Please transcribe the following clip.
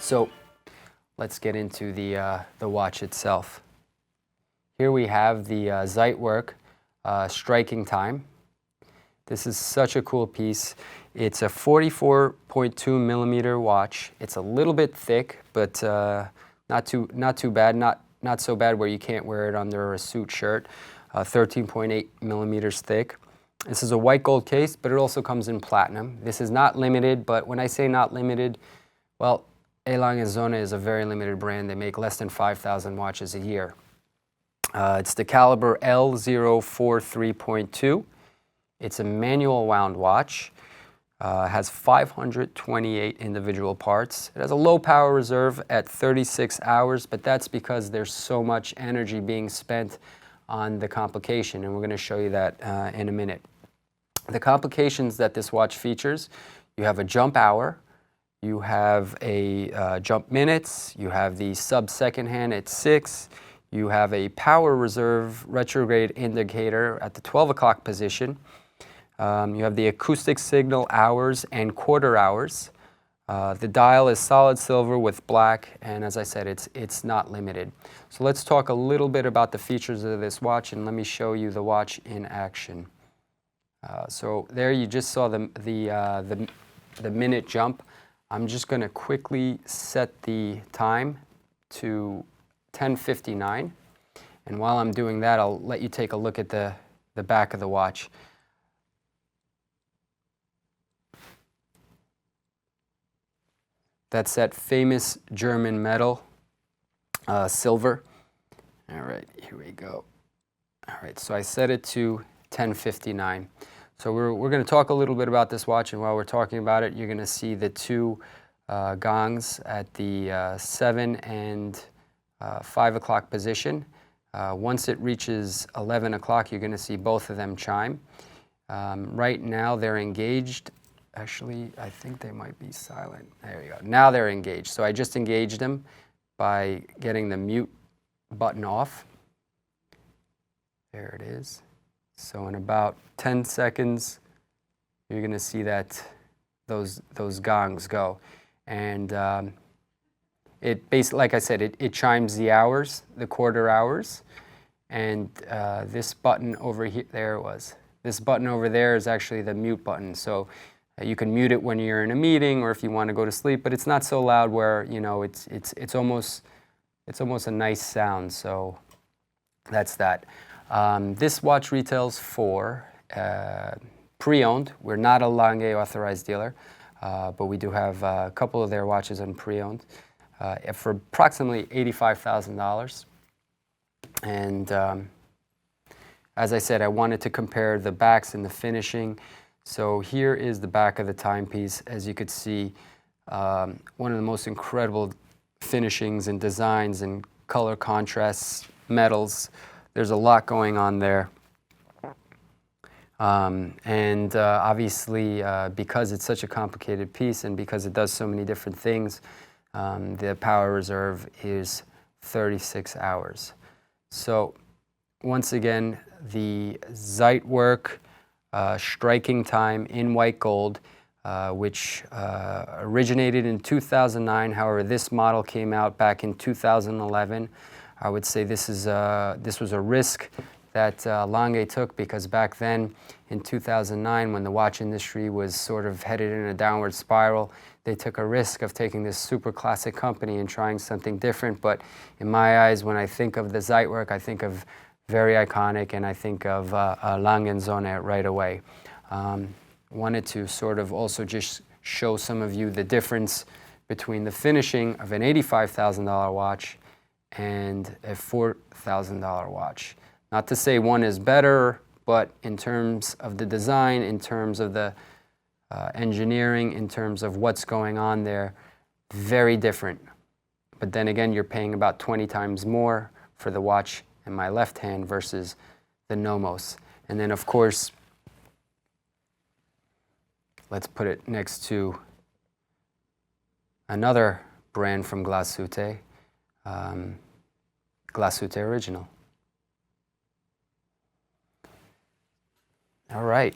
So let's get into the watch itself. Here we have the Zeitwerk striking time. This is such a cool piece. It's a 44.2 millimeter watch. It's a little bit thick, but not too bad. Not so bad where you can't wear it under a suit shirt. 13.8 millimeters thick. This is a white gold case, but it also comes in platinum. This is not limited, but when I say not limited, well, Lange Sohne is a very limited brand. They make less than 5,000 watches a year. It's the caliber L043.2. It's a manual wound watch. Has 528 individual parts. It has a low power reserve at 36 hours, but that's because there's so much energy being spent on the complication, and we're going to show you that in a minute. The complications that this watch features: you have a jump hour, you have a jump minutes, you have the sub-second hand at 6, you have a power reserve retrograde indicator at the 12 o'clock position, you have the acoustic signal hours and quarter hours. The dial is solid silver with black, and as I said, it's not limited. So let's talk a little bit about the features of this watch, and let me show you the watch in action. So there you just saw the minute jump. I'm just going to quickly set the time to 10:59, and while I'm doing that, I'll let you take a look at the back of the watch. That's that famous German metal, silver. All right, here we go. All right, so I set it to 10:59. So we're going to talk a little bit about this watch, and while we're talking about it, you're going to see the two gongs at the 7 and 5 o'clock position. Once it reaches 11 o'clock, you're going to see both of them chime. Right now they're engaged. Actually, I think they might be silent. There you go. Now they're engaged. So I just engaged them by getting the mute button off. There it is. So in about 10 seconds, you're going to see that those gongs go. And it basically, like I said, it chimes the hours, the quarter hours. And this button over here, there it was. This button over there is actually the mute button. So you can mute it when you're in a meeting or if you want to go to sleep, but it's not so loud where, you know, it's almost a nice sound. So that's that. This watch retails for pre-owned. We're not a Lange authorized dealer, but we do have a couple of their watches on pre-owned for approximately $85,000. And as I said, I wanted to compare the backs and the finishing. So here is the back of the timepiece. As you could see, one of the most incredible finishings and designs and color contrasts, metals. There's a lot going on there. Obviously, because it's such a complicated piece and because it does so many different things, the power reserve is 36 hours. So once again, the Zeitwerk striking time in white gold, which originated in 2009. However, this model came out back in 2011. I would say this was a risk that Lange took, because back then in 2009, when the watch industry was sort of headed in a downward spiral, they took a risk of taking this super classic company and trying something different. But in my eyes, when I think of the Zeitwerk, I think of very iconic, and I think of Lange Sohne right away. Wanted to sort of also just show some of you the difference between the finishing of an $85,000 watch and a $4,000 watch. Not to say one is better, but in terms of the design, in terms of the engineering, in terms of what's going on there, very different. But then again, you're paying about 20 times more for the watch in my left hand versus the Nomos. And then of course, let's put it next to another brand from Glashütte, Glashütte Original. All right.